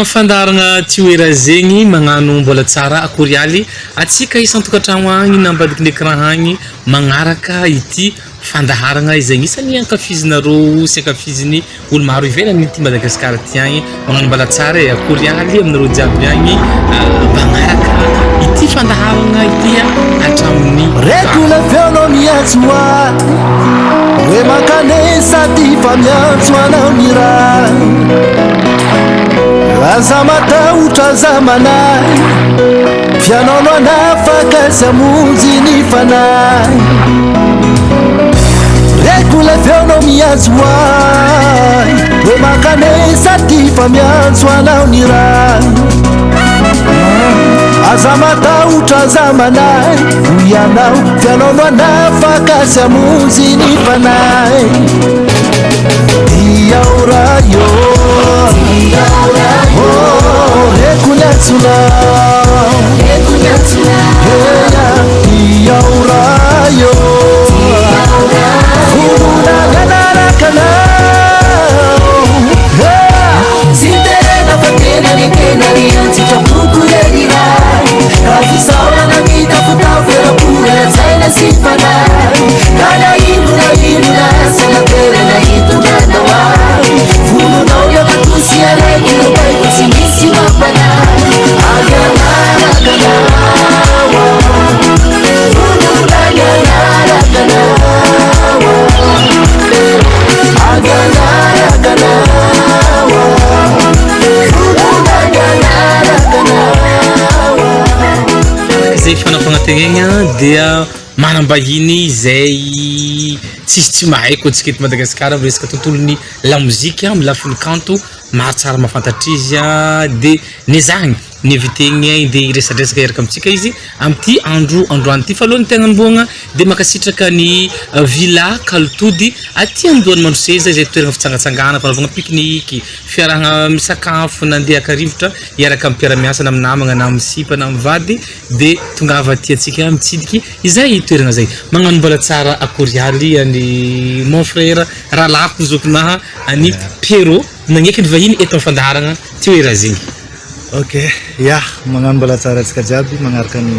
Fandarana tioera zegny magnano mbola tsara akorialy atsika isantokatrano agny nambadiky l'écran agny magnaraka ity fandaharagna izay isany ankafizinareo sy ankafiziny olo maro ivelany ity Madagasikara ty agny magnano mbola tsara akorialy aminareo jiaby agny magnaraka ity fandaharagna ity hatramin'ny rekula feonao miantsoa hoe makanesa ty fa miantso anao ny raha aza matahotra zamanay fianao no anafaka sy amonjy ny fanahy rekola feonao miantso ay hoe makanesa ty fa miantso anao ny raha aza matahotra zamanay ianao fianao no anafaka sy amonjy ny fanahy diaora yo rekunyatsula diaora yo fumuna ganarakana sinterena fatena nikena niantita pukurerira kafisaura na vida futavera pura zaina sifana kana inuna sanapere na itunanawa fumuna uya matusia regina bai kusimisi mapana aganaraganawa fumuna ganaraganawa aganaraganawa fumuna ganaraganawa zay fanapagnategna dia manambahiny zay tsisy tsy mahay koa tsika eto Madagasikara amin'ny resaka tontolon'ny lamozika amin'ny lafiny kanto mahatsara mahafantatry izy de nezagny ny vitegny de iresadresaka eraka amitsika izy amty androany ty fa alohan'ny tegna amboagna de makasitraka ny villa kaltody aty andohany mandroseza izay toerana fitsangatsangana fanaovagna pikniky fiarahagna misakafo nandeha akarivotra iaraka amin'ny mpiara-miasa na amin'ny namagna na amin'ny sipa na amin'ny vady de tongava aty atsika mitsidiky izay toerana zay magnano mbola tsara akorialy any mon frère ralako zokonaha any Piero nagneky ny vahiny eto amin'ny fandaharagna tioera zegny. Ok, ya, magnano mbola tsara atsika jiaby magnaraka ny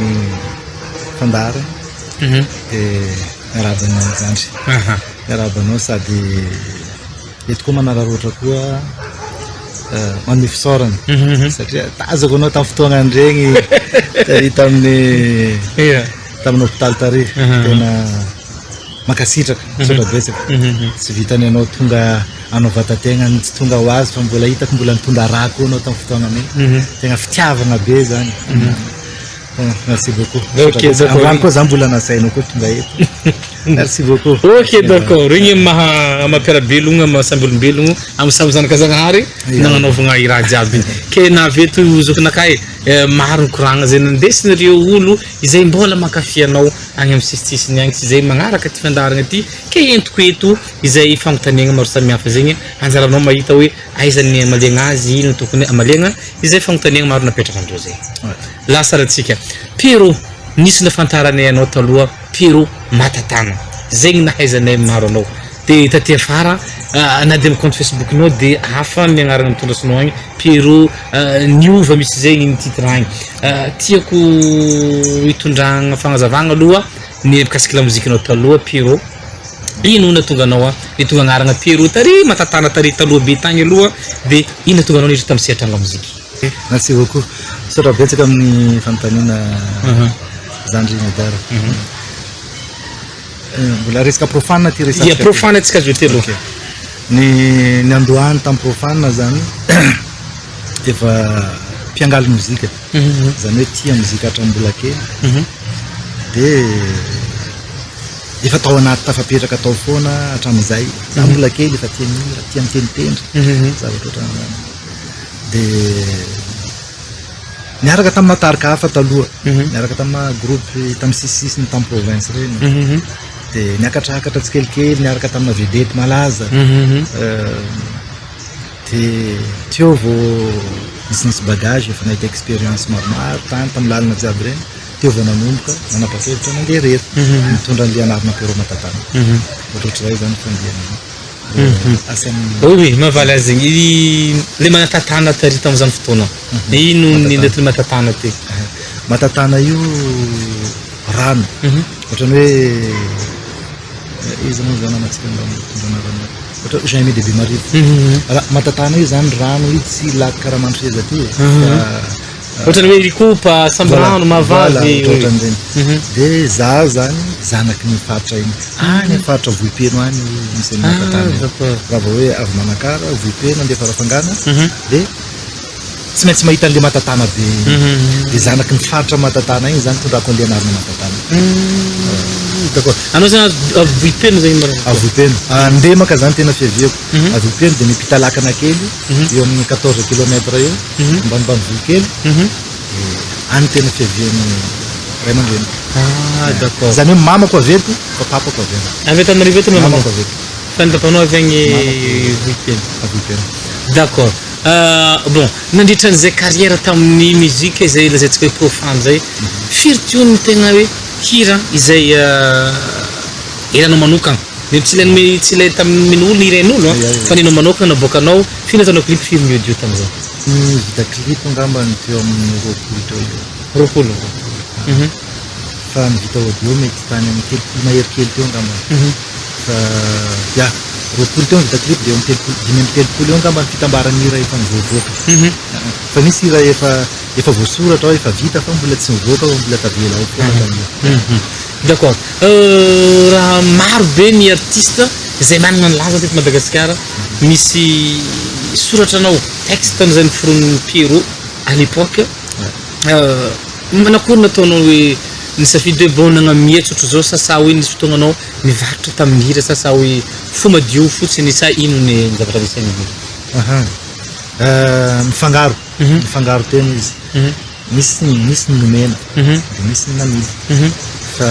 fandaharagna miarabanao zandry miarabanao sady eto koa manararoatra koa manome fisaorana satria tazako anao tamin'ny fotoana andregny tamin'ny hôpitaly tary tena makasitraka sotra betsaka tsy vitany anao tonga anao vatategna tsy tonga ho azy fa mbola hitako mbola nitondra raha koa anao tamin'ny fotoanany tegna fitiavagna be zany. Merci beaucoup. Ok, d'accord. Koa zany mbola nasainao koa tonga eto. Merci beaucoup. Ok, d'accord. Regny mahampiarabelogno mahasamby olombelogno amin'ny samy zanakazanahary nagnanaovagna i raha jiaby ke naveto zokinakay maro nikoragna zay nandesinareo olo izay mbola mankafy anao agny amin'ny sisitsisiny agny tsy zay magnaraka ty fandaharagna ty ke entiko eto izay fagnontaniagna maro samihafa zegny anjaranao mahita hoe aizany amaliagna azy ino tokony amaliagna izay fagnontaniagna maro napetraka andreo zay. Lasa ratsika Piero nisy nafantaranay anao taloha Piero matatana zegny nahaizanay maro anao de taty afara na de compte Facebook-nao de hafa ny agnarana mitondra sonao agny Piero niova misy zegny ny titre agny tiako hitondragna fagnazavagna aloha ny mikasiky lamozikinao taloha Piero ino natonga anao nitonga agnarana Piero tary matatana tary taloha be tagny aloha de ino natonga anao nidry tamin'ny sehatran'ny lamoziky. Merci beaucoup. Sotra betsaka amin'ny fanontaniana zandry madara. Mbola resaka profane ty resaka. Ia profane tsika jeté aloha. Ny andohany tamin'ny profane zany efa mpiangaly mozika. Zany hoe tia mozika hatramin'ny mbola kely. De efa tao anaty tafapetraka tao foana hatramin'izay. Za mbola kely efa tia mihira, tia mitenitendry. Zavatra ohatran'izany. De niaraka tamin'ny matarika hafa taloha niaraka tamin'ny groupe tamin'ny sisisiny tamin'ny province regny de niakatrakatra tsikelikely niaraka tamin'ny vedety malaza de teo vao nisy bagage efa nahita expérience maromaro tany tamin'ny lalana jiaby regny teo vao nanomboka nanapa-kevitra nandeha rery mitondra an'le anarana Piero matatana ohatrohatr'izay zany fandiana. oui mahavaly azy zegny le manatatana tary tamin'izany fotoana ino ny le matatana ty matatana io rano ohatrany hoe izy moa zany anatsika rano ohatra jamais de be marivo matatana io zany rano io tsy laky karaha mandreza ty ohatrany hoe rikopa samby rano mahavavy ohatran'ireny de za zany zanaky ny faritra iny any faritra vohipeno any misy matatana raha vao hoe avy manakara vohipeno andefa rafangana de tsy maintsy mahita an'le matatana be de zanaky ny faritra matatana iny zany tondrako an'le anarana matatana d'accord anao zany vohipeno zegny vohipeno andemaka zany tena fiaviako vohipeno de mipita lakana kely eo amin'ny 14 kilomètre eo ambanimbany vohikely any tena fiaviany ray aman-dreny d'accord zany hoe mamako aveto fa papako avena avy tanarivo eto mamako aveto fandapanao avy agny vohipeno d'accord bon nandritran'izay carrière tamin'ny muzika izay lazaintsika hoe profane zay firy teo ny tegna hoe hira izay iranao manokana tsy ilay tamin'ny olo iren'olo fa ninao manokana naboakanao firy ataonao clip firy miodio tam'izay vita clip ngambany teo amin'ny roapolo fa nivita audio mety tany amin'ny telopolo mahery kely teo ngambany fa ya roapolo teo vita clip de eo amin'ny telopolo eo ngambany fitambarany hira efa mivoavoaka fa misy hira efa voasoratra ao efa vita fa mbola tsy mivoaka mbola tavela ao foana d'accord raha maro be ny artiste izay manana ny laza teto Madagasikara misy soratranao texte zay noforon'ny Pierrot à l'époque manakory nataonao hoe nisafidy hoe bon nagnamietso ohatry zao sasa hoe nisy fotoagnanao nivarotra tamin'ny hira sasa hoe fo madio fotsiny sa ino ny zavatra misainy mifangaro tena izy misy ny nomena de misy ny namidy fa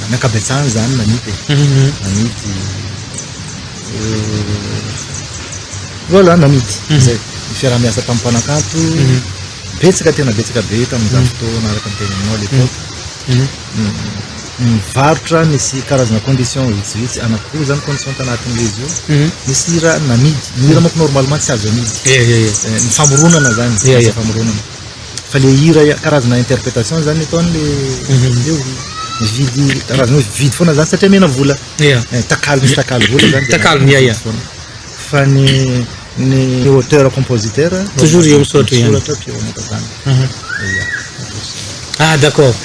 ny ankabetsahany zany namidy voilà namidy zay fiaraha-miasa tamin'ny mpanakanto betsaka tena betsaka be tamin'izany fotoana araka ny tegna aminao à l'époque mivarotra misy karazana condition vitsivitsy anakory zany condition tanatin'le izy io misy hira namidy ny hira manko normalement tsy azo amidy ny famoronana zany famoronana fa le hira karazana interprétation zany ataon'le mividy karazana hoe vidy foana zany satria mena vola takalo misy takalo vola zany takalo fa ny auteur compositeur toujours eo misoratra pio matatana d'accord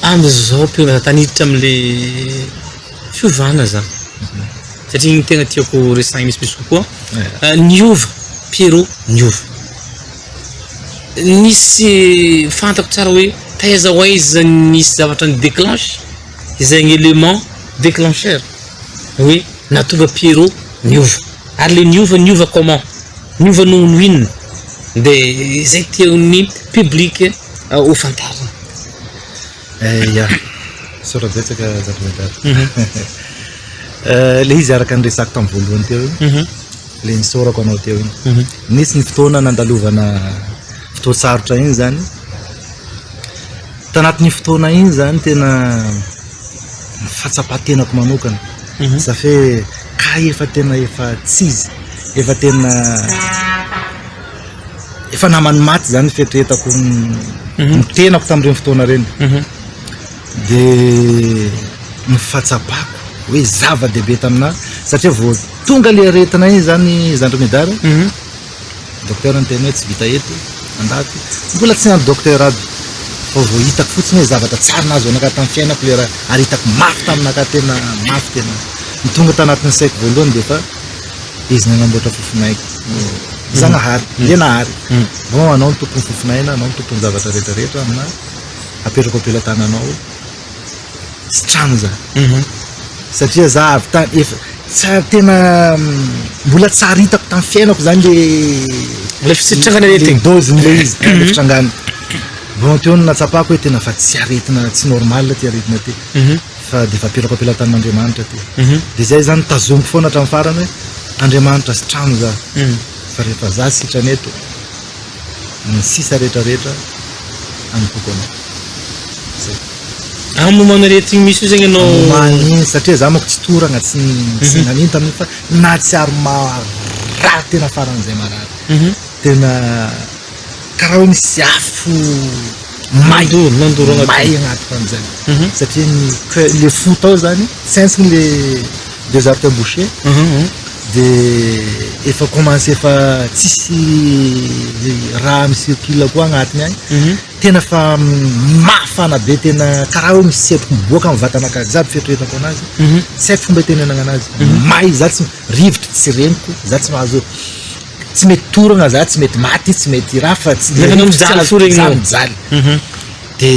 am'izao pio matatana hiditra am'le fiovana zany satria igny tegna tiako resagny misy kokoa niova Pierrot niova nisy fantako tsara hoe taiza hoaiza nisy zavatra ny déclenche izay ny élément déclencheur hoe natonga Pierrot niova ary le niova comment niova noho inona de zay teon'ny public ho fantarina ya sora betsaka zavatra le izy araka nyresako tamin'ny voalohany teo iny le nisorako anao teo iny nisy ny fotoana nandalovana fotoan-tsarotra iny zany tanatin'ny fotoana iny zany tena fahatsapatenako manokana safe ka efa tsizy efa tena efa namany maty zany fetretako mitenako tamin'ireny fotoana reny de ny fahatsapako hoe zava-dehibe tamina satria vao tonga le aretina iny zany Zandromedara docteur ny tena hoe tsy vita eto andaty mbola tsy nandro docteur aby fa vao hitako fotsiny hoe zavatra tsara nazo anaka tamin'ny fiainako le raha ary hitako mafy taminaka tena mafy tena ny tonga tanatin'ny saiko voalohany de fa izy nanamboatra fofonaiko Zagnahary le nahary bon anao ny tompony fofonaina anao ny tompony zavatra rehetrarehetra amina apetrako ampelantananao sy trano za satria za avy tany efa tsara tena mbola tsara hitako tamin'ny fiainako zany le fitrangana le doziny le izy le fitrangana bon teo ny natsapako hoe tena fa tsy aretina tsy normal ty aretina ty fa de fa apetrako ampelantan'Andriamanitra ty de zay zany tazomiko foana hatramin'ny farany hoe Andriamanitra sy trano za fa rehefa za sitrany eto ny sisa rehetrarehetra amipoko anao moment rehetra igny misy io zegny anao maniny satria za manko tsy toragna tsy nanino tamin'io fa na tsy ary marary tena faran'izay marary tena karaha hoe misy afo mandoro may agnaty fan'izany satria le fo tao zany tsentsiny le deux arts bouchés de efa commencé efa tsisy raha misirkule koa agnatiny agny tena fa mafana be tena karaha hoe misetroka miboaka amin'ny vatanaka jiaby fieritreretako anazy tsy haiko fomba itenenagna anazy may za tsy rivotry tsy reniko za tsy mahazo tsy mety toragna za tsy mety maty tsy mety raha fa tsy mijaly de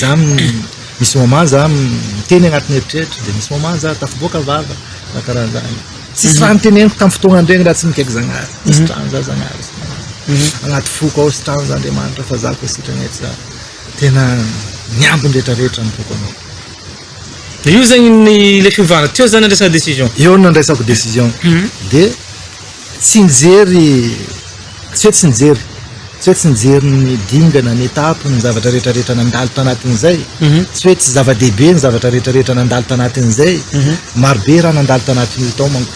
za misy moment za miteny agnatin'ny eritreritry de misy moment za tafiboaka vava na karaha zany tsisy raha niteneniko tamin'ny fotoagnandregny raha tsy mikaiky zagnahary misy trano za zagnahary agnaty foko ao sy trano z'Andriamanitra fa za koa sitrana eto za tena miambiny rehetrarehetra ny foko anao io zegny ny le fivavahana teo zany andraisana décision eo no andraisako décision de tsy nijery tsy hoe tsy nijery ny dingana ny etape ny zavatra rehetrarehetra nandalo tanatin'izay tsy hoe tsy zava-dehibe ny zavatra rehetrarehetra nandalo tanatin'izay marobe raha nandalo tanatin'io tao manko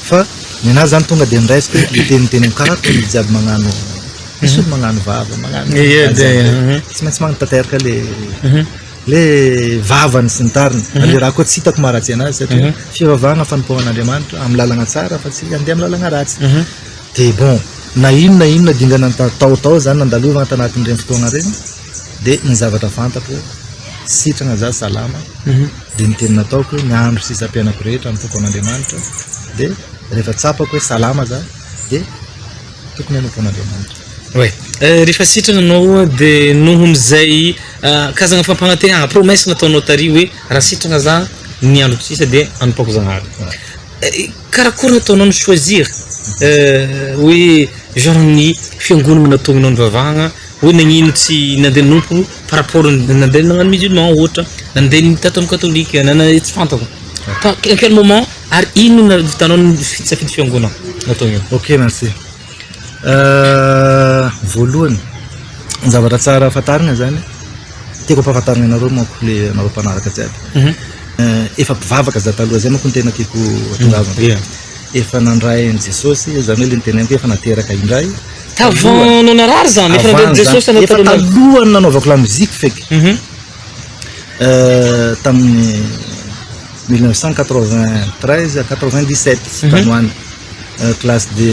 fa ninazy zany tonga de niraisiko le teniteny karaha toy jiaby magnano misy olo magnano vava magnano tsy maintsy magnatanteraka le vavany sy ny tariny le raha koa tsy hitako maharatsy anazy satria fivavahagna fanompoan'Andriamanitra amin'ny lalagna tsara fa tsy andeha amin'ny lalagna ratsy de bon na inona dingana tao zany nandalovagna tanatin'ireny fotoagna regny de ny zavatra fantako sitragna za salama de ny teny nataoko hoe miandro sisa ampianako rehetra amin'ny tompon'Andriamanitra de rehefa tsapako hoe salama za de tokony hanompon'Andriamanitra rehefa sitrana anao de noho am'izay kazagna fampanantehagna promesse nataonao tary hoe raha sitrana za ny andro sisa de anompako zagnahary karakory nataonao ny choisir hoe genre ny fiangonana nataonao ny vavahagna hoe nagnino tsy nandeha nompo par rapport nandeha nagnano musulman ohatra nandeha nitato amin'ny katolika tsy fantako à quel moment ary ino navitanao ny safidy fiangonana nataonao ok merci voalohany ny zavatra tsara fantarina zany tiako ampahafantarina anareo manko le anareo mpanaraka jiaby efa mpivavaka za taloha zay manko ny tena tiako atongavana efa nandray ny Jesosy zany hoe le niteneniko efa nateraka indray avant no narary zany efa nandray Jesosy efa talohany nanaovako la musique feky tamin'ny 1993 à 97 tany hoany classe de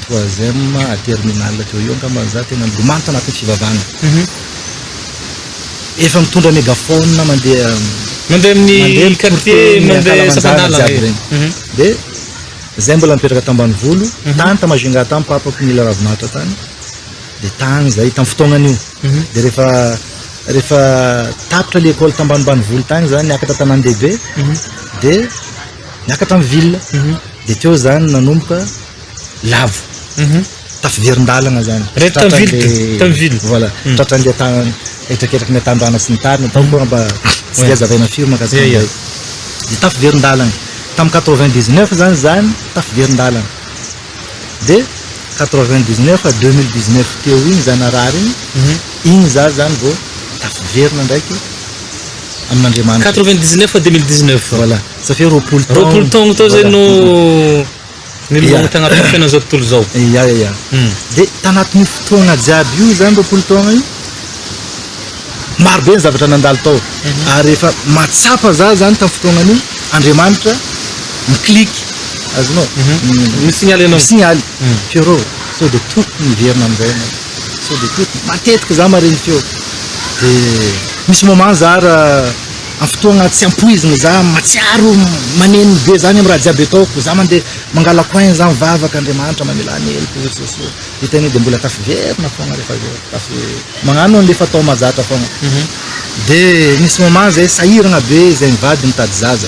3e à terminale teo io angamba za tena milomano anatin'ny fivavahana efa mitondra mégaphone mandeha amin'ny quartier mandeha sapandala de zay mbola mipetraka tambanivolo tany tamajunga tany papako mila ravinahitra tany de tany zay tamin'ny fotoagnan'io de rehefa tapitra l'école tambanibanivolo tany zany niakatra tanàn-dehibe de niakatra amin'ny ville de teo zany nanomboka lavo tafiverin-dalagna zany tam'ville voilà tratra andeha tany etraketraky ny atandrana sy ny tariny atao koa mba tsy diazavaina firma kasizay de tafiverin-dalagna tamin'ny 99 zany tafiverin-dalagna de 99 à 2019 teo igny zany arary igny za zany vao tafiverina ndraiky amin'Andriamanitra 99 à 2019 voilà ça fait roapolo taogno tao zay no nilomagna tagnatin'ny fiainana zao tontolo zao ya de tanatin'ny fotoagna jiaby io zany roapolo taogna io maro be ny zavatra nandalo tao ary efa matsapa za zany tamin'ny fotoagnan'io Andriamanitra mikliky azonao misignaly anao misignaly fero so de tokony miverina amizay so de tokony matetika za mareny feo de misy moment za raha amin'ny fotoagna tsy ampoizina za matsiaro maneno be zany amin'ny raha jiaby ataoko za mandeha mangala coin za mivavaka Andriamanitra mamela aneloko so de tena de mbola tafiverina fogna rehefa magnano an'le fatao mazatra fogna de misy moment zay sahiragna be zay mivady mitady zaza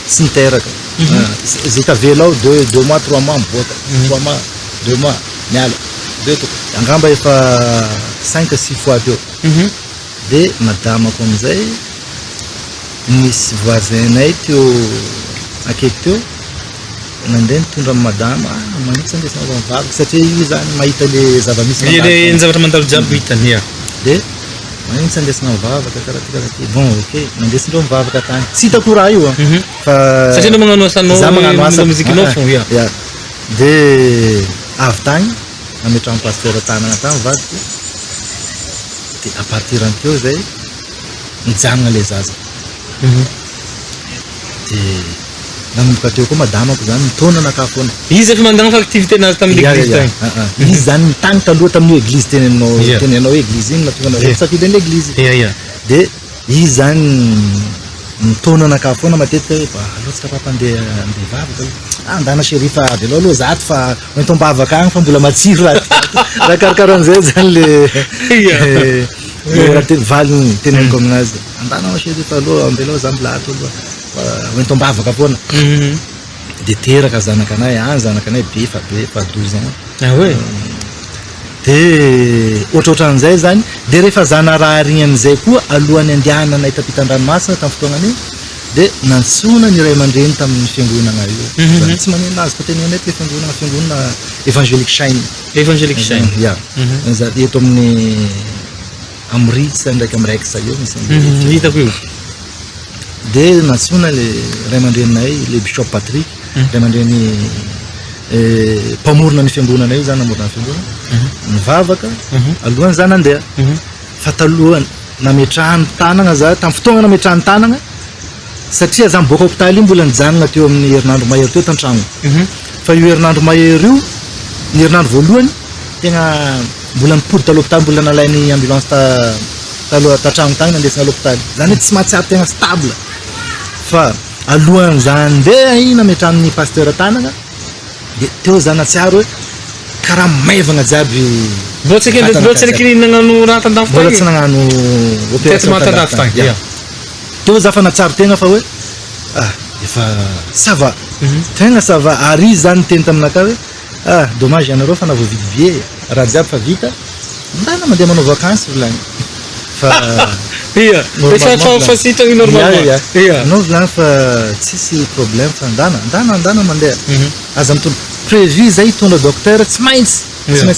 tsy niteraka zay tavela ao 2 mois 3 mois miboaka 3 mois 2 mois miala angamba efa 5-6 fois teo de madamako amizay misy voisinay teo akaiky teo nandeha nitondra amin'ny madama manitsy andesina mivavaka satria io zany mahita le zavamisy le zavatra mandalo jiaby hitany de manintsy andesina mivavaka karaha ty bon ok nandesindreo mivavaka tany tsy hitako raha io fa satria anao magnano asanao za magnano asa muzikinao fo ya de avy tany nametrahany pasteur tanagna tany vadiko de à partir anteo zay mijanona le zaza de nanomboka teo koa madamako zany mitona nakafona izy efa mandagna fa activité nazy tamin'ny église tagny izy zany mitany taloha tamin'io église tenenao église iny natonga nareo safidy ny église de izy zany mitona nakafona matetika hoe alotsika papandeha andeha vavaka andana sherifa avy aloha zato fa oentombavaka agny fa mbola matsiro raha karakaran'izay zany le valiny teneniko aminazy andana sherifa aloha amby aloha za mbola ato aloha oentombavaka foana de teraka zanakanay zanakanay be fa 12 ans de ohatrohatran'izay zany de rehefa zana raha riny am'izay koa alohany andiana nay tapitan-dranomasina tamin'ny fotoagnany de nantsona ny ray aman-dreny tamin'ny fiangonana io tsy maneno azy fa tenenay ty fiangonana évangélique Shine ya eto amin'ny amritsy ndraiky am'raiksa io misy hitako io de natsona le ray aman-dreninay le bishop Patrick ray aman-dreny mpamorona ny fiangonana io zany namorona ny fiangonana mivavaka alohany zany andeha fa talohany nametrahany tanagna za tamin'ny fotoagna nametrahany tanagna satria za miboaka hôpitaly io mbola nijanona teo amin'ny herinandro mahery teo tantragno fa io herinandro mahery io ny herinandro voalohany tegna mbola nipody talo hôpitaly mbola nalainy ambulance tatragno tagny nandesina l'hôpitaly zany hoe tsy mahatsiaro tegna stable fa alohany za andeha iny nametrahan'ny pasteur tanagna de teo zany natsiaro hoe karaha maivagna jiaby mbola tsy nagnano raha tandafo mbola tsy nagnano opération tandafo tagny teo za fa natsaro tegna fa hoe efa ça va tegna ça va ary izy zany teny taminaka hoe dommage ianareo fa navoavidy bie raha jiaby fa vita ndana mandeha manao vacances volagny fa fasitragny normalement anao volagny fa tsisy problème fa ndana mandeha aza mitondra prévu zay hitondra docteur tsy maintsy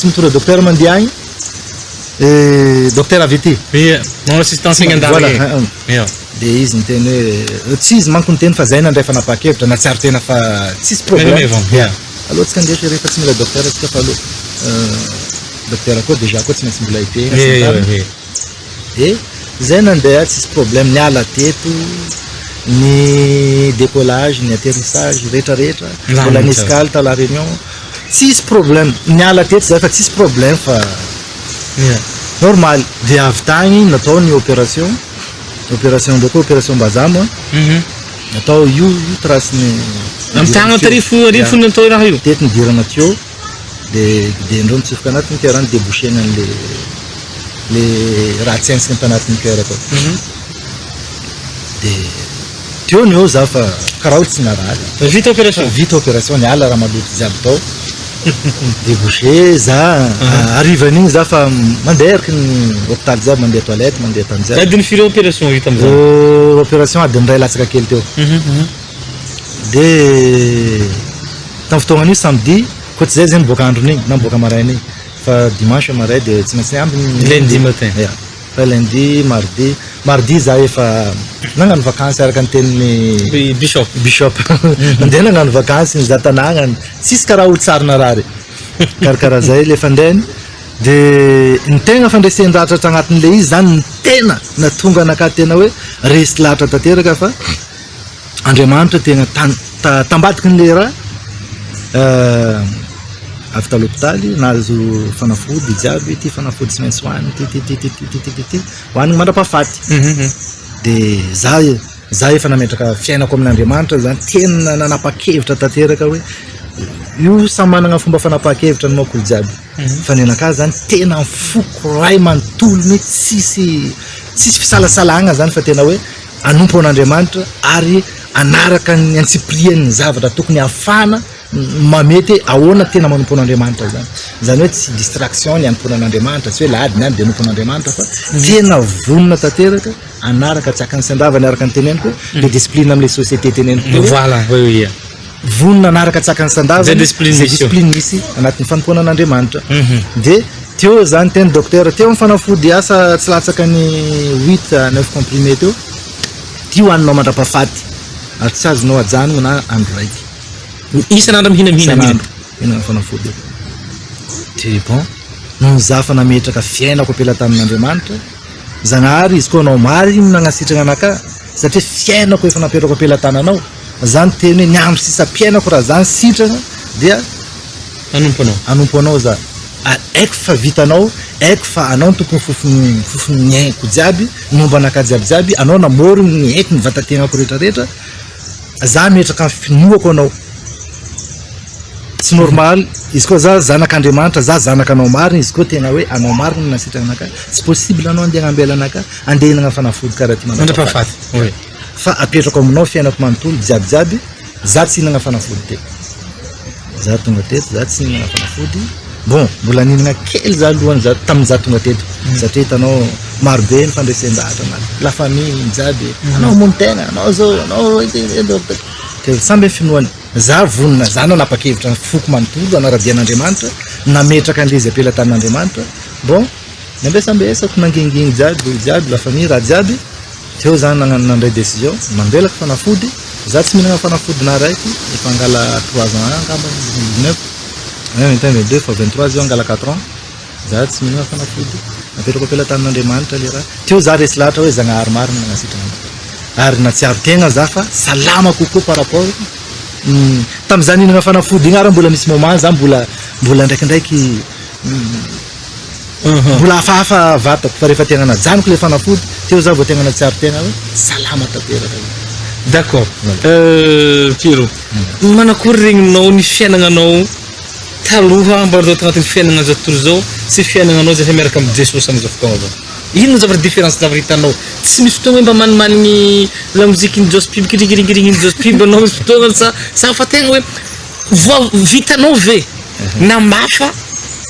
mitondra docteur mandeha agny docteur AVT manao assistance igny andala de izy niteny hoe tsy izy manko niteny fa zay nandray fanapakevitra natsiaro tena fa tsisy problème aloha tsika andeha rehefa tsy mila docteur tsika fa aloha docteur koa déjà koa tsy maintsy mbola ipegna e zay nandeha tsisy problème niala teto ny décollage ny atterrissage rehetrarehetra mbola ny escale ta la réunion tsisy problème niala teto zay fa tsisy problème fa normal de avy tagny natao ny opération ndraiky opération mbazamo natao io traceny am'tagna tarifo natao raha io tety nidirana teo de ndreo mitsofoka anatiny ke raha ny débouchena le raha tsy aintsika tanatiny cœur atao de teo ny eo za fa karaha tsy naraly vita opération niala raha maloto jiaby tao débouché za arrivan'igny za fa mandeha eriky ny hôpitaly jiaby mandeha toilette mandeha tany jiaby adiny firy opération vita am'zay opération adiny ray latsaka kely teo de tamin'ny fotoagnan'io samedi koa tsy zay zany boaka andron'igny na boaka marain'igny fa dimanche maray de tsy maintsy ambiny lundi matin fa lundi mardi za efa nagnano vacances araka ny tenin'ny bishop andeha nagnano vacances ny za tanagnany tsisy karaha olo tsarina raha re karakaraha zay le fandehany de ny tegna fandraisendratratra agnatin'le izy zany ny tena natonga anaka tena hoe resy lahatra tanteraka fa Andriamanitra tegna tambadiky ny le raha avy talo hôpitaly nahazo fanafody jiaby ty fanafody tsy maintsy hoaniny ty hoaniny mandrapahafaty de za efa nametraka fiainako amin'Andriamanitra zany tena nanapa-kevitra tanteraka hoe io samy managna fomba fanapa-kevitra ny maokolo jiaby fa ny anakahy zany tena mifoko ray manontolo mihitsy tsisy fisalasalagna zany fa tena hoe anompo an'Andriamanitra ary anaraka ny antsipriany zavatra tokony afana mamety ahoana tena manompo an'Andriamanitra zany hoe tsy distraction ny anompo an'Andriamanitra tsy hoe lahady niany de anompo an'Andriamanitra fa tena vonona tanteraka anaraka tsy akany sandava niaraka ny teneniko le discipline am'le société teneniko voilà vonona anaraka tsy akany sandava zay discipline misy anatin'ny fanompoana an'Andriamanitra de teo zany teny docteur teo mifanafody asa tsy latsaka ny 8 9 comprimé teo ty hoaninao mandrapahafaty ary tsy azonao ajanona na andro raiky isan'andro mihina fanafody de bon no zafa nametraka fiainako apela tamin'Andriamanitra Zanahary izy koa anao mariny nagnasitrana anaka satria fiainako efa napetrako apela tananao zany teny hoe niandro sisa piainako raha zany sitrana dia anomponao za aiko fa vitanao aiko fa anao tompony fofony miaiko jiaby momba anaka jiaby anao namory ny aiko ny vatatenako rehetrarehetra za metraka finoako anao tsy normal izy koa za zanak'Andriamanitra za zanakanao mariny izy koa tena hoe anao mariny nasitrana anaka tsy possible anao andeha agnambela anaka andeha hinagna fanafody karaha ty mandrapahafaty fa apetrako aminao fiainako manontolo jiaby za tsy hinagna fanafody te za tonga teto za tsy hinagna fanafody bon mbola ninagna kely za alohany za tamin'ny za tonga teto satria hitanao marobe ny fandresendahatra anaty la famille jiaby anao montena anao zao anao ke samby finoany za vonina za nanapa-kevitra foko manontolo anaradian'Andriamanitra nametraka an'lezy apela tamin'Andriamanitra bon nambesambesako nanginginy jiaby la famille raha jiaby teo zany nandray décision mandelaka fanafody za tsy minagna fanafody na raiky efa angala 3 ans angamba 19 fa 23 zio angala 4 ans za tsy minagna fanafody napetrako apela tamin'Andriamanitra le raha teo za resy lahatra hoe Zanahary marina nagnasitrana ary natsiaro tegna za fa salama kokoa par rapport tam'za ninagna fanafody igny ary mbola misy moment za mbola ndraikindraiky mbola hafahafa vatako fa rehefa tegna najanoko le fanafody teo za vao tegna natsiaro tegna hoe salama tanteraka d'accord Piro manakory regninao ny fiainagnanao taloha mbola tagnatin'ny fiainagna zao tontolo zao sy fiainagnanao zay efa miaraka amin'ny Jesosy am'izao fotoagna zao ino zavatra différence zavatra hitanao tsy misy fotoagna hoe mba manimanigny la musique-ny Jospib kirikirinkiringy Jospib anao misy fotoagna sa fa tegna hoe vitanao ve na mafa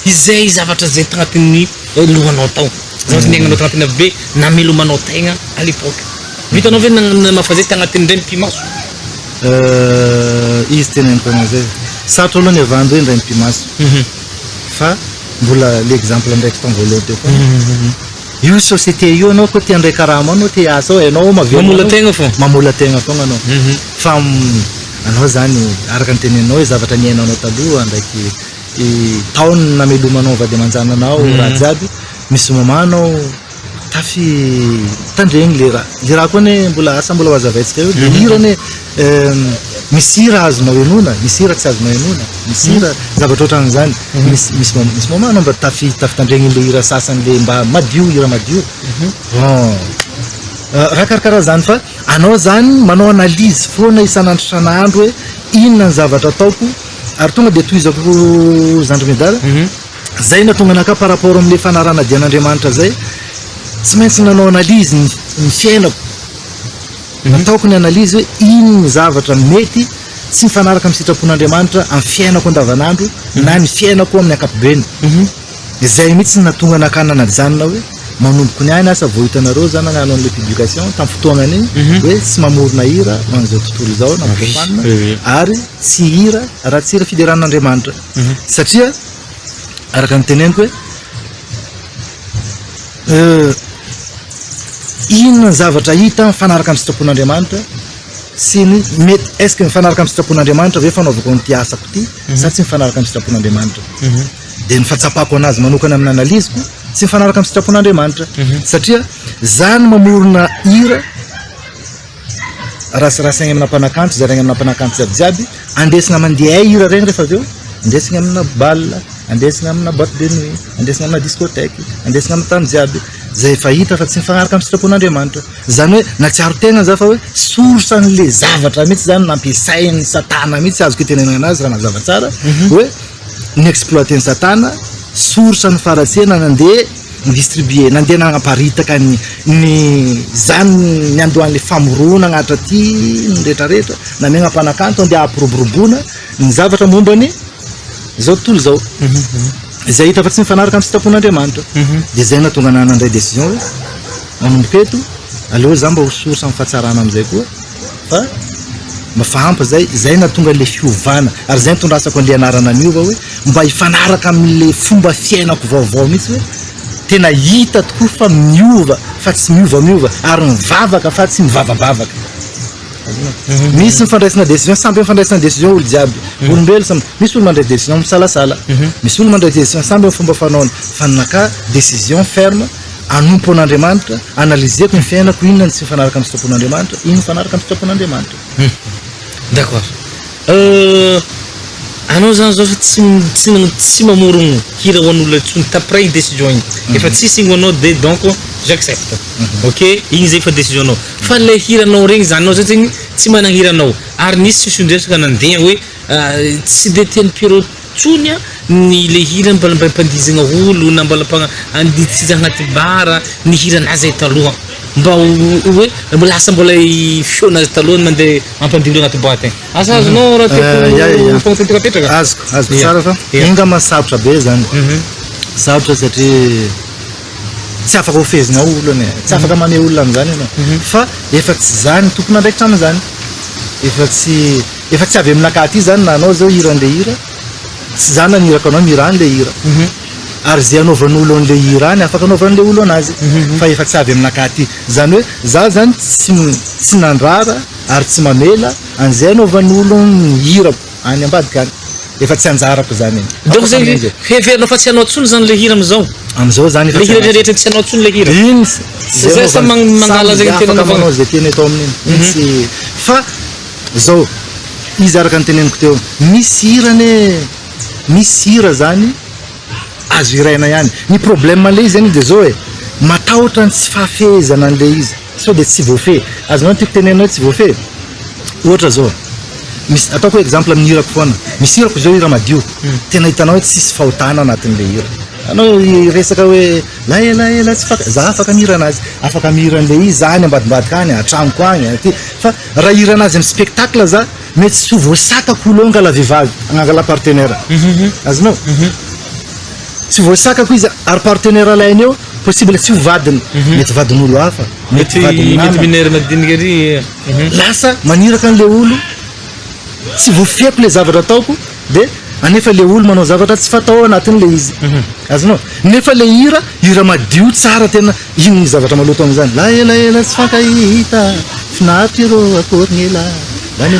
izay zavatra zay tagnatin'ny lohanao tao zavatra niaignanao tagnatin'ny be namelomanao tegna à l'époque vitanao ve namafa zay tagnatin'ny ndray mpimaso izy teneniko an'izay sarotra aloha ny avandro hoe ndray mpimaso fa mbola l'exemple ndraiky tao voalohany teo fa io société io anao koa tia ndray karama anao tia asa ao anao mamola tegna fo mamola tegna fogna anao fa anao zany araka ny teneninao hoe zavatra niainao taloha ndraiky taony namelomanao vady amanjananao raha jiaby misy moment anao tandregny le raha koa ne mbola asa mbola hazavaitsika io de hirany misy hira azonao enona misy hira tsy azonao enona misy hira zavatra ohatran'izany misy moment anao mba tafitandregny le hira sasany le mba madio hira madio bon raha karakaraha zany fa anao zany manao analyse foana isan'andro san'andro hoe inona ny zavatra ataoko ary tonga de toizako zandro medala zay na tonga anaka par rapport am'le fanarana dian'Andriamanitra zay tsy maintsy nanao analyse ny fiainako nataoko ny analyse hoe ino ny zavatra mety tsy mifanaraka amin'ny sitrapon'Andriamanitra amin'ny fiainako andavanandro na ny fiainako amin'ny ankapobeny izay mihitsy natonga anakana najanona hoe manomboky ny aina asa vao hitanareo zany nagnano an'le publication tamin'ny fotoagnany igny hoe tsy mamorona hira man'izao tontolo izao na mikofanina ary tsy hira raha tsy hira fideran'Andriamanitra satria araka ny teneniko hoe inona ny zavatra hita mifanaraka amin'ny sitrapon'Andriamanitra sy ny mety est-ce que mifanaraka amin'ny sitrapon'Andriamanitra ve fanaovako ny ty asako ty sa tsy mifanaraka amin'ny sitrapon'Andriamanitra de ny fahatsapako anazy manokana amin'ny analyzeko tsy mifanaraka amin'ny sitrapon'Andriamanitra satria zany mamorona hira rasarasaigny amina mpanakanto zaraigny amina mpanakanto jiaby andesina mandeha hira regny rehefa aveo andesina amina bal andesina amina boîte de nuit andesina amina discothèque andesina amina tany jiaby zay efa hita fa tsy mifanaraka amin'ny sitrapon'Andriamanitra zany hoe natsiaro tegna za fa hoe source an'le zavatra mihitsy zany nampiasain'ny satana mihitsy azoko itenenana anazy raha mazava tsara hoe ny exploiter ny satana source ny faratsena nandeha distribuer nandeha nanamparitaka ny zany ny andohan'le famorona agnatra ty ny rehetrarehetra na megna mpanakanto andeha ampiroboroboana ny zavatra mombany zao tontolo zao izay hita fa tsy mifanaraka amin'ny sitrapon'Andriamanitra de zay natonga nandray décision hoe manomboka eto aleo za mba ho source amin'ny fahatsarana am'izay koa fa mafahampa zay na tonga le fiovana ary zay tondrasako an'le anarana niova hoe mba hifanaraka amin'le fomba fiainako vaovao mihitsy hoe tena hita tokoa fa miova fa tsy miova ary mivavaka fa tsy mivavabavaka. Misy mifandraisana décision samby mifandraisana décision olo jiaby olombelo samby misy olo mandray décision misalasala misy olo mandray décision samby amin'ny fomba fanaony fa naka décision ferme anompo an'Andriamanitra analyseko ny fiainako inona ny tsy mifanaraka amin'ny sitrapon'Andriamanitra ino mifanaraka amin'ny sitrapon'Andriamanitra. D'accord. Anao zany zao tsy mamorogno hira ho an'olona tsony tapray décision igny efa tsisy igny anao de donc j'accepte. Ok, igny zay fa décision anao fa le hiranao regny zany anao zany zegny tsy manahira-anao ary nisy fisondresaka nandeha hoe tsy de teny Pierrot tsony ny le hira mbala mpandizagna olo na mbala anditsija agnaty bara ny hiranazy taloha mba hoe lasa mbola fionazy taloha mandeha mampandilo agnaty boîte igny. Asa azonao raha tekopetraka azoko tsara fa inga masarotra be zany sarotra satria tsy afaka ofezina olo ane tsy afaka mane olona am'zany anao fa efa tsy zany tokony andraikitra am'zany efa tsy avy aminakaty zany na anao zao hira an'le hira tsy zany nanirako anao mira an'le hira ary zay anaovan'olo an'le hira any afaka anaovan'le olo anazy fa efa tsy avy aminakaty zany hoe za zany tsy nandrara ary tsy mamela an'izay anaovan'olo hirako any ambadika any efa tsy anjarako zany donc zay feverinao fa tsy anao tsony zany le hira am'izao zany le hira rehetra tsy anao tsony le hira zay sa mangala zay afaka manao zay teny atao amin'iny tsy fa zao izy araka ny teneniko teo misy hira zany azo iraina ihany ny problème le izy zany de zao hoe matahotra ny tsy fahafehezana an'le izy sao de tsy voafe azonao tiako tenenao tsy voafe ohatra zao misy ataoko exemple amin'ny hirako foana misy hirako zao hira madio tena hitanao hoe tsisy fahotana anatin'le hira anao resaka hoe laela tsy za afaka mihira anazy afaka mihira an'le izy za any ambadimbadika any atragnoko any fa raha hira anazy amin'ny spectacle za mety tsy ho voasakako olo angala vehivavy agnangala partenaire azonao tsy voasakako izy ary partenaire alainy eo possible tsy ho vadiny mety vadin'olo hafa mety minere madinika ry lasa maniraka an'le olo tsy voafeko le zavatra ataoko de anefa le olo manao zavatra tsy fatao anatin'le izy azonao nefa le hira madio tsara tena ino ny zavatra maloto am'zany laela tsy fankahita finaritra ireo akorinela zany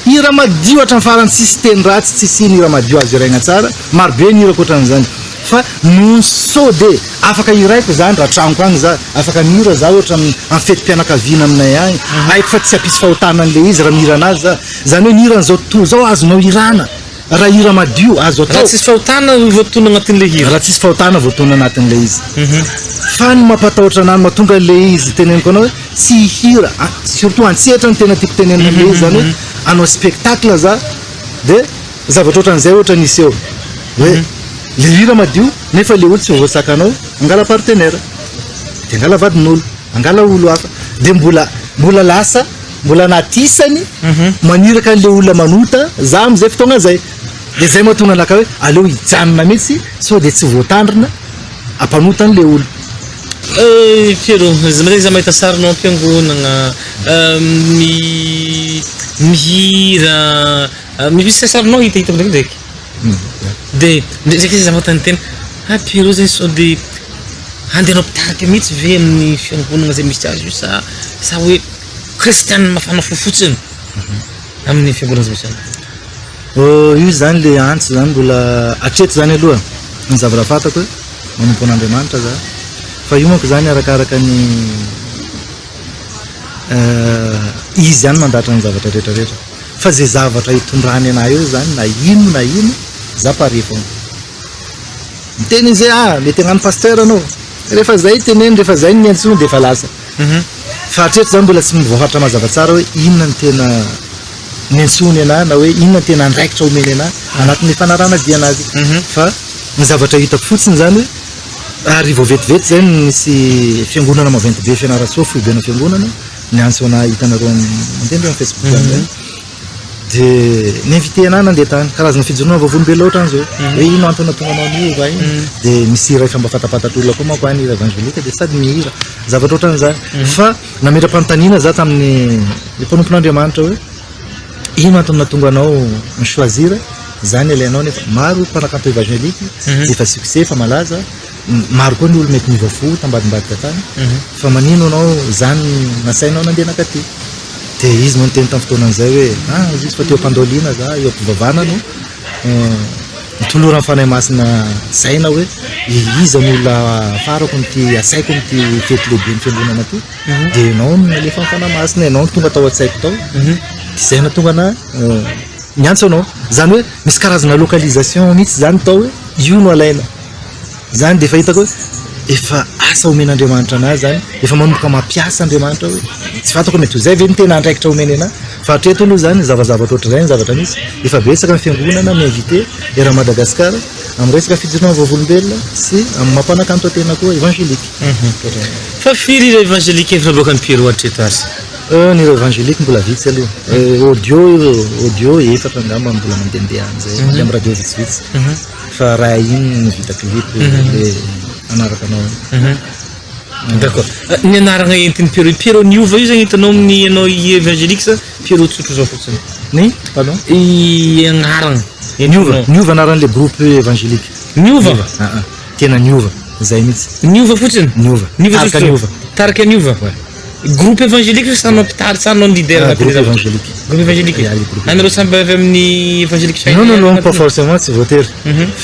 hira madio hatrany farany tsisy teny ratsy tsisy ino hira madio azo iraigna tsara marobe ny hira koatran'izany fa non so de afaka hiraiko zany raha tragnoko agny za afaka mihira za ohatra amin'ny fety-pianakaviana aminay agny haiko fa tsy hampisy fahotana an'le izy raha mihira anazy za zany hoe ny hira n'zao tontolo zao azonao hirana raha hira madio azo atao raha tsisy fahotana voatona agnatin'le hira raha tsisy fahotana voatona anatin'le izy fa ny mampatahotra anany mahatonga le izy teneniko anao hoe tsy hira surtout antsehatra ny tena tiako tenenina le izy zany hoe anao spectacle za de zavatra ohatran'izay ohatra nisy eo hoe le hira madio nefa le olo tsy voasaka anao angala partenaire de angala vadin'olo angala olo hafa de mbola lasa mbola natisany maniraka an'le olona manota za am'izay fotoagna zay de zay mahatonga anaka hoe aleo hijanona mihitsy sao de tsy voatandrina ampanota an'le olo. Pierrot zay za mahita sarinao am-piangonagna mihira misy sarinao hitahita ndraikindraiky de ndraiky za mahita ny tena Pierrot zay sao de andehanao pitarika mihitsy ve amin'ny fiangonagna zay misy azy io sa hoe kristianina mafana fofotsiny amin'ny fiangonana zay misy azy io zany le antso zany mbola atreto zany aloha ny zavatra fatako hoe manompo an'Andriamanitra za fa io manko zany arakaraka ny izy zany mandatra ny zavatra rehetrarehetra fa zay zavatra hitondrany anay eo zany na ino za pare fogna miteny izy mety hagnano pasteur anao rehefa zay teneny rehefa zay ny antsony de efa lasa fa hatreto zany mbola tsy mivoahatra mazava tsara hoe inona ny tena niantsony ana na hoe inona ny tena andraikitra omeny ana anatin'ny fanarana dianazy fa ny zavatra hitako fotsiny zany hoe ary vao vetivety zay misy fiangonana maventy be fianarantsoa foibena fiangonana ny antsona hitanareo mandeha amin'ny Facebook zany de ninvité ana nandeha tany karazana fijonona vavolombelo loatra an'izao hoe ino antony tonga anao niova iny de misy hira efa mba fatapatatr'olona koa manko any hira evangelika de sady mihira zavatra ohatran'izany fa nametra-panontaniana za tamin'ny mpanompon'Andriamanitra hoe ino antony natonga anao choisir zany ilainao nefa maro mpanakanto évangélique efa succès fa malaza maro koa ny olo mety miva fo tambadimbadika tany fa manino anao zany nasainao nandeha nakaty de izy no niteny tamin'ny fotoana an'izay hoe izy fa teo am-pandoliana za eo am-pivavana no mitolora ny fanahy masina saina hoe iza ny olona farako mity asaiko mity fety lehibe ny fiangonana aty de ianao nalefa ny fanahy masina ianao tonga tao an-tsaiko tao de zay natonga na miantso anao zany hoe misy karazana localisation mihitsy zany tao hoe io no alaina zany de efa hitako hoe efa asa omen'Andriamanitra anazy zany efa manomboka mampiasa Andriamanitra hoe tsy fantako mety ho zay ve ny tena andraikitra omeny anahy fa hatreto aloha zany zavazavatra ohatr'izay ny zavatra misy efa betsaka ny fiangonana miinvité era Madagasikara amin'ny resaka fidirana vavolombelona sy amin'ny mampanakanto tena koa évangélique fa firy ireo évangélique efa boaka ny Pierrot hatreto azy ny ireo évangélique mbola vitsy aloha audio efatra angamba mbola mandehandeha an'izay amin'ny radio vitsivitsy fa raha iny vita clip le anaraka anao d'accord ny anarana entiny Pierrot niova io zany hitanao amin'ny ianao évangélique sa Pierrot tsotro zao fotsiny ny pardon i anarana niova anaran'le groupe évangélique niova tena niova zay mihitsy niova fotsiny niova tarika niova groupe évangélique sa sanao mpitary sanao leader groupe évangélique anareo samby avy amin'ny évangélique non pas forcément tsy voatery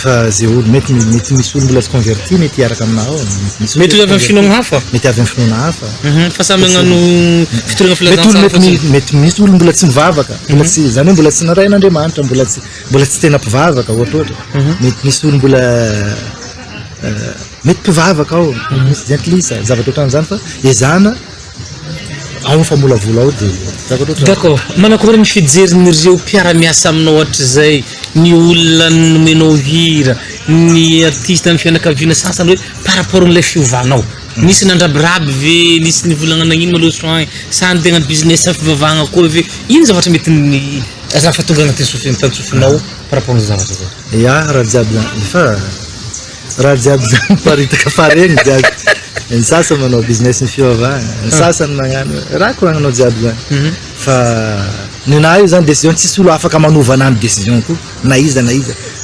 fa zay olo mety misy olo mbola tsy converti mety hiaraka aminao mety avy amin'ny finoana hafa mety avy amin'ny finoana hafa fa samy agnano fitorana filazantsara mety misy olo mbola tsy mivavaka mbola tsy zany hoe mbola tsy narain'Andriamanitra mbola tsy tena mpivavaka ohatrohatra mety misy olo mbola mety mpivavaka ao misy gentilisa zavatra ohatran'izany fa ezana ao famolavola ao de d'accord manakory ny fijerin'ireo mpiara-miasa aminao ohatr'izay ny olona nomenao hira ny artiste amin'ny fianakaviana sasany hoe par rapport n'ilay fiovanao nisy nandrabiraby ve nisy nivolagna nagnino malo soin sa ny tegna business fivavahagna koa ve ino zavatra mety ny raha tonga agnaty tantsofinao par rapport ny zavatra zay raha jiaby zany fa raha jiaby zany paritaka faregny jiaby ny sasany manao business ny fivavahana ny sasany magnano raha koragnanao jiaby zany fa ninahy io zany décision tsisy olo afaka manovana ny décision ko na iza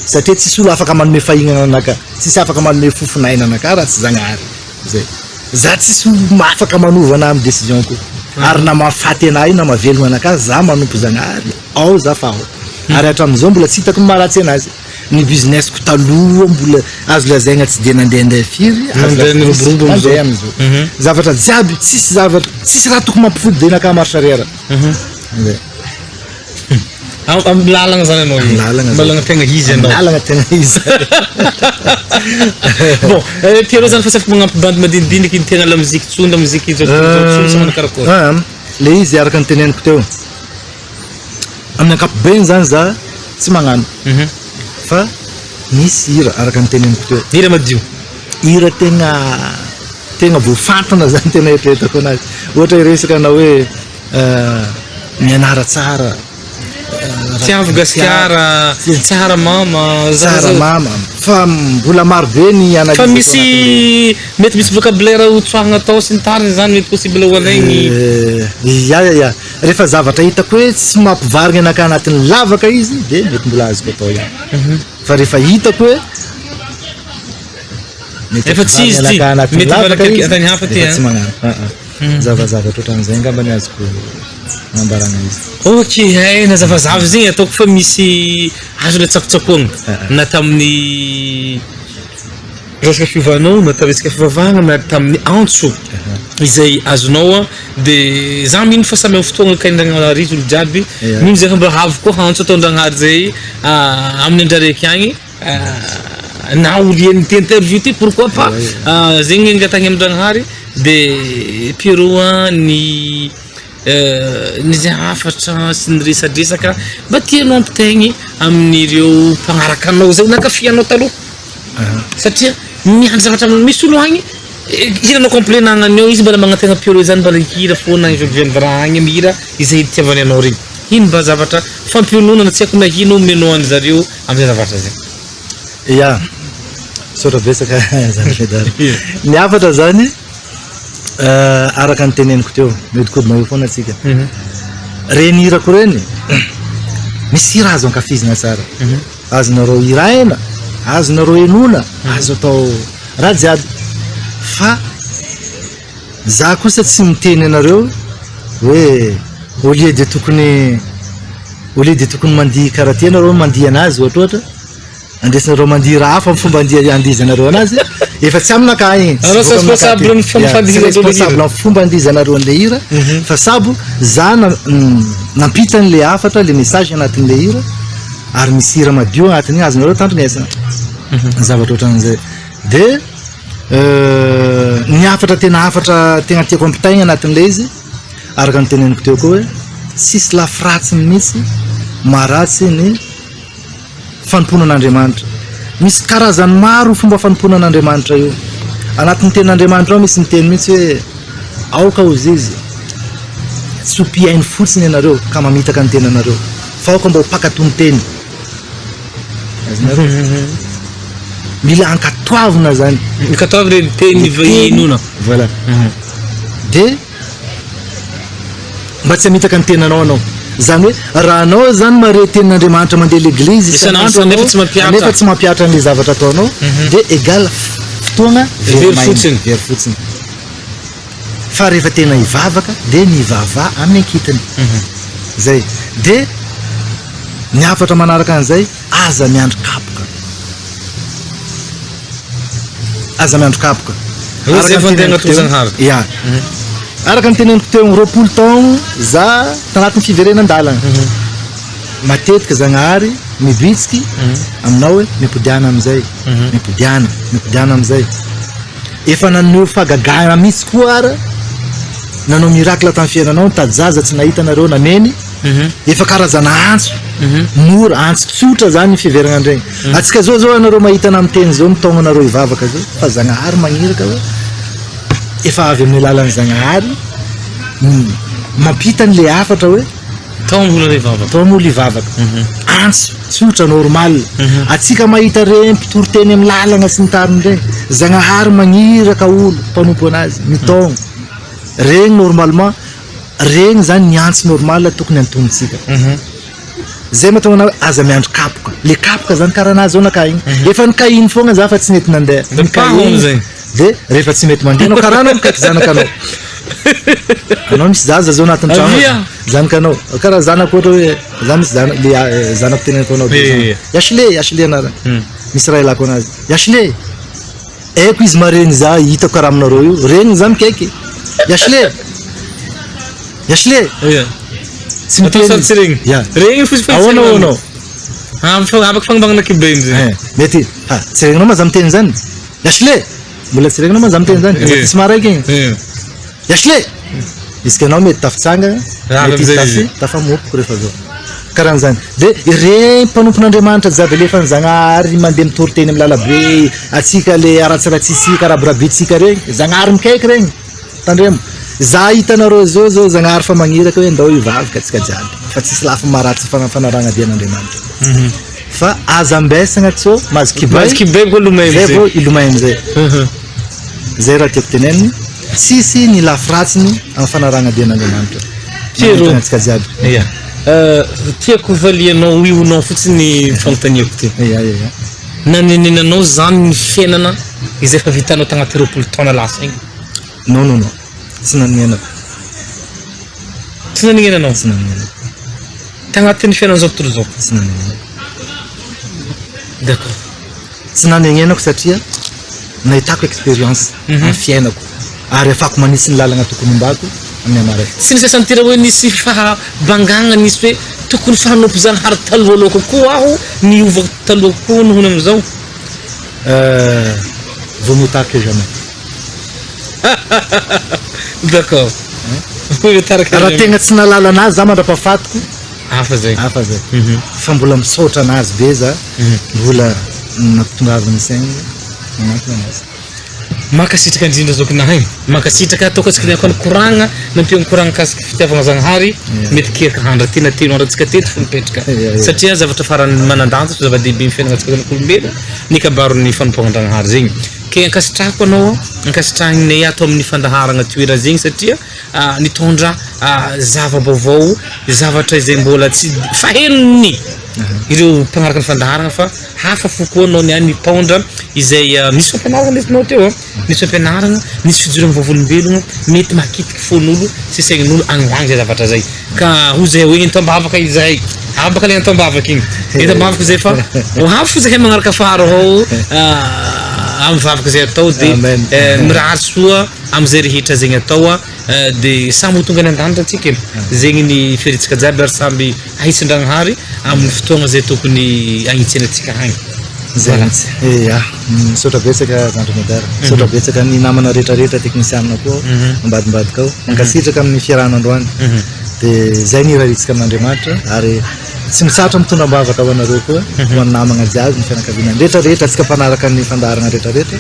satria tsisy olo afaka manome fahinana anaka tsisy afaka manome fofonaina anaka raha tsy Zagnahary zay za tsisy olo afaka manovana amin'ny décision ko ary na mahafaty anahy na mahavelogna anaka za manompo Zagnahary ao za fa ao ary hatramin'izao mbola tsy hitako maharatsy anazy ny business ko taloha mbola azo lazaigna tsy de nandehandeha firy mandeha am'izao zavatra jiaby tsisy raha tokony mampifody de naka marche arrière amin'ny lalagna zany anao lalagna tegna izy anao lalagna tegna izy bon Pierrot zany fa tsy afaka magnampy bandy madinidiniky ny tegna la muzika tsondra muzika tsondra karakôry le izy araka ny teneniko teo amin'ny ankapobeny zany za tsy magnano fa misy hira araka ny teneniko teo hira madio hira tegna voafantrana zany tena eritreretako anazy ohatra iresaka anao hoe mianara tsara tiavo gasikara tsara mama fa mbola maro be ny analyse fa mety misy vocabulaire hotsoahagna atao sy ny tariny zany mety possible ho alaigny ya rehefa zavatra hitako hoe tsy mampivarigna anaka anatin'ny lavaka izy de mety mbola azoko atao ihany fa rehefa hitako hoe efa tsy izy ty mety valakatany hafa ty tsy magnano zavazavatra ohatran'izay angambany azoko mambarana izy ok na zavazava zegny ataoko fa misy azo le tsakotsakoagna na tamin'ny resaka fiovanao na ta resaka fivavahagna na tamin'ny antso izay azonao de za mino fa samy amin'ny fotoagna kaindragnahary izy olo jiaby mino zay fa mba havo koa antso atao Ndragnahary zay amin'ny andraraiky agny na olo ty interview ty pourquoi pas zegny ngatagny amin'ny Ndragnahary de Pierrot ny zay hafatra sy ny resadresaka mba tianao ampitaigny amin'ireo mpagnaraka anao zay nankafianao taloha satria miandry zavatra misy olo agny hiranao complet nagnaneo izy mbala magnategna Pierrot zany mbala hira foana iviviandraha agny amy hira izay itiavany anao regny ino mba zavatra fampiononana tsy haiko na ino omeno any zareo am'izay zavatra zay ya sora besaka zany ny hafatra zany araka ny teneniko teo mety kodina io foana atsika reny hirako reny misy raha azo ankafizina tsara azonareo iraina azonareo enona azo atao raha jiaby fa za kosa tsy miteny anareo hoe au lieu de tokony mandihy karaha ty anareo mandihy anazy ohatra andesinareo mandihy raha hafa fomba andihizanareo anazy efa tsy aminakahy igny responsable amin'ny fomba andihizanareo an'le hira fa sabo za nampita an'le hafatra le message anatin'le hira ary misy hira madio anatin'igny azonareo tandrinesana zavatra ohatran'izay de ny hafatra tena tiako ampitaigna anatin'le izy araka ny teneniko teo koa hoe sisy lafiratsiny mihitsy maharatsy ny fanomponan'Andriamanitra misy karazany maro fomba fanomponan'Andriamanitra io anatin'ny tenin'Andriamanitra ao misy miteny mihitsy hoe aoka ozy izy tsy hopiainy fotsiny ianareo ka mamitaka ny tenanareo fa aoka mba ho pakatonteny azonareo mila ankatoavina zany mikatoavy reny teny inona voilà de mba tsy hamitaka ny tenanao anao zany hoe raha anao zany mare tenin'Andriamanitra mandeha l'église isanandro nefa tsy mampiatra an'le zavatra ataonao de égal fotoagna very fotsiny fa rehefa tena hivavaka de mivava amin'ny ankitiny zay de ny hafatra manaraka an'izay aza miandro kapoka ya araka ny teneniko teo 20 taogno za tagnatin'ny fiverenan-dalana matetika Zagnahary mibitsiky aminao hoe mipodiana amizay efa naneo fagagana mihitsy koa ara nanao miracle tamin'ny fiainanao tajaza tsy nahita nareo nameny efa karazana antso mora antso tsotra zany ny fiverana andregny atsika zao anareo mahita na miteny zao mitogno anareo hivavaka zao fa Zagnahary magniraka hoe efa avy amin'ny lalan'ny Zagnahary mampita an'le hafatra hoe taon'olo hivavaka antso tsotra normal atsika mahita reny mpitoroteny amin'ny lalagna sy ny tariny regny Zagnahary magniraka olo mpanompo anazy mitogno regny normalement regny zany ny antso normal tokony antonitsika zay mahatonga anao aza miandro kapoka le kapoka zany karaha anazy zao naka igny efa nikahiny fogna za fa tsy mety nandeha de rehefa tsy mety mandeha anao karaha anao mikaiky zanakanao anao misy zaza zao anatin'ny trano zanakanao karaha zanako ohatra hoe za misy zanako teneniko anao Yashle anarany misy raha ilako anazy Yashle aiko izy mareny za hitako karaha aminareo io regny za mikaiky Yashle tsy miteny ahoanao afaka fagnambagnana kibeny zay mety tsy regninao ma za miteny zany Yashle mbola tsy regninao ma za miteny zany mety sy maraiky igny Yashle izy kanao mety tafitsangana mety tafamopoko rehefa zao karaha zany de regny mpanompon'Andriamanitra jiaby lefa ny Zagnahary mandeha mitoroteny amin'ny lalabe atsika le aratsiratsitsika raborabitsika regny Zagnahary mikaiky regny tandremo za hitanareo zao Zagnahary fa magniraka hoe ndao hivavaka atsika jiaby fa tsisy lafa maratsy fanaragna dian'Andriamanitra fa aza ambesagna tsô mazo kibay koa ilomay amizay zay raha tiako teneniny tsisy ny lafiratsiny amin'ny fanaragna dian'Andriamanitra atsika jiaby tiako valianao ionao fotsiny fanontaniako ty nanenenanao zany ny fiainana izay fa vitanao tagnaty 20 taona lasa igny non tsy nanenako tsy nanenanao tagnatin'ny fiainana zao tontolo zao tsy nanenako d'accord tsy nanenenako satria nahitako expérience amin'ny fiainako ary afako manisy ny lalagna tokony hombako amin'ny amaraiky tsy nisy santira hoe nisy fahabangagna nisy hoe tokony fahanopo Zagnahary taloha aloha kokoa aho niovako taloha kokoa nohony amizao vaut mieux tard que jamais d'accord raha tegna tsy nalala anazy za mandrapahafatiko hafa zay fa mbola misaotra anazy be za mbola nampitongavany saigny magnantona anazy makasitraka indrindra zao kinahy makasitraka ataoko atsika niakony koragna nampiagny koragna kasika fitiavagna Zagnahary mety keraka handra tena teno andratsika teto fo mipetraka satria zavatra farany manandanja zava-dehibe ny fiainagna atsika zanak'olombelo ny kabaron'ny fanompoagna Zagnahary zegny ke ankasitrahako anao ankasitrahinay ato amin'ny fandaharagna toera zegny satria nitondra zava-baovao zavatra izay mbola tsy fahenony ireo mpagnaraka ny fandaharagna fa hafa fokoa anao niany nitondra izay misy fampianaragna lesinao teo misy fampianaragna misy fijoragna vavolombelogno mety makitiky fon'olo sy saignin'olo agnoagny zay zavatra zay ka hoy zay hoe entambavaka izay abaka le entambavaka igny entambavaka zay fa hafo zahay magnaraka afara ao amin'ny vavaka zay atao de mirary soa am'izay rehetra zegny atao de samby ho tonga ny an-danitra atsika zegny ny feritsika jiaby ary samby ahisin-dragnahary amin'ny fotoagna zay tokony agnitsenatsika hagny misaotra betsaka Zandry Madara misaotra betsaka ny namana rehetrarehetra teknisianina koa ambadimbadika ao ankasitraka amin'ny fiarahan'androany de zay ny iraritsika amin'Andriamanitra ary tsy mitratra mitondram-bavaka ho anareo koa ho any namagna jiaby ny fianakaviana rehetrarehetra atsika mpanaraka ny fandaharagna rehetrarehetra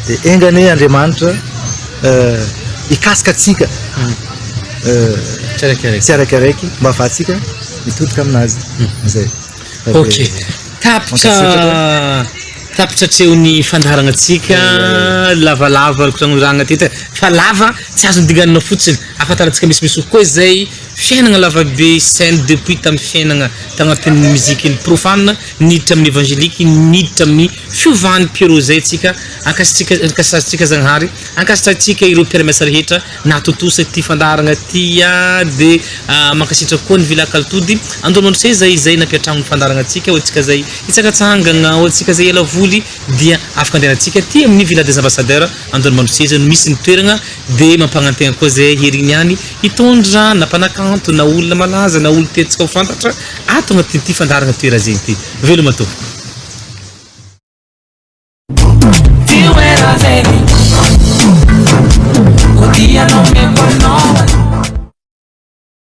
de engany Andriamanitra ikasika atsika tsy araikiaraiky mba ahafahantsika mitodika aminazy zay okay tapitra treo ny fandaharagna atsika lavalava kotragnoragna tety fa lava tsy azo diganina fotsiny afantarantsika misimisy koa zay fiainagna lavabe scène depuis tamin'ny fiainagna tagnatin'ny muzikiny profane niditra amin'ny évangélique niditra amin'ny fiovan'ny Pierrot zay tsika ankasitratsika Zagnahary ankasitratsika ireo mpiara-miasa rehetra nahatotosa ty fandaharagna ty de mankasitra koa ny vila Kaltody androandro se zay nampiatragno ny fandaharagna atsika ohatsika zay itsakatsangana ohatsika zay ela voly dia afaka andehanantsika ty amin'ny villa des ambassadeurs androandro se zay misy ny toeragna de mampagnantegna koa zay herigny any hitondra na mpanakanto na olona malaza na olo tetsika ho fantatra ato agnatin'ity fandaharagna toera zegny ty veloma tô